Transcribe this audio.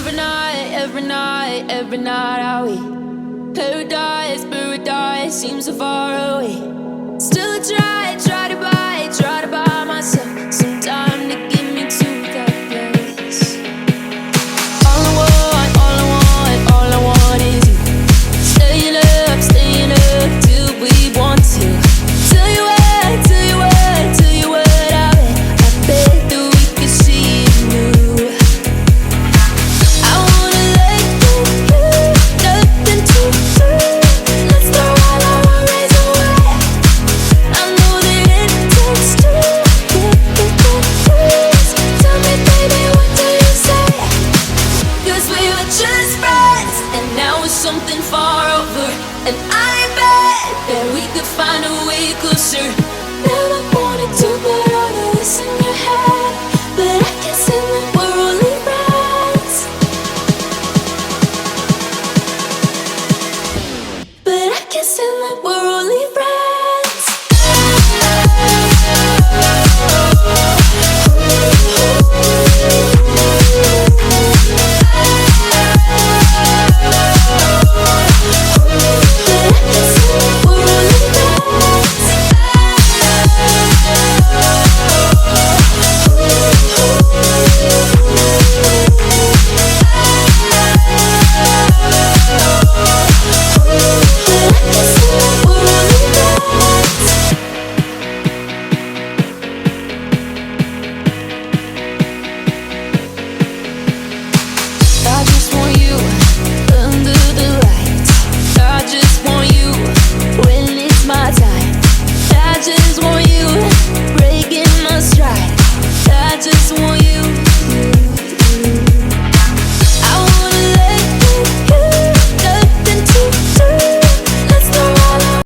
every night are we paradise, paradise seems so far away. Still I try to buy myself some time to get me to that place. All I want is you. Staying up till we want to. Tell you what, I bet that we could see it new. I wanna let you, nothing to lose. Let's throw all our worries away. I know that it takes two to get confused. Tell me, baby, what do you say? 'Cause we were just friends, and now it's something far over. And I bet that we could find a way closer. Never wanted to put all of this in your head, but I can see that we're only friends. But I can see that we're only friends. I just want you under the lights. I just want you when it's my time. I just want you breaking my stride. I just want you.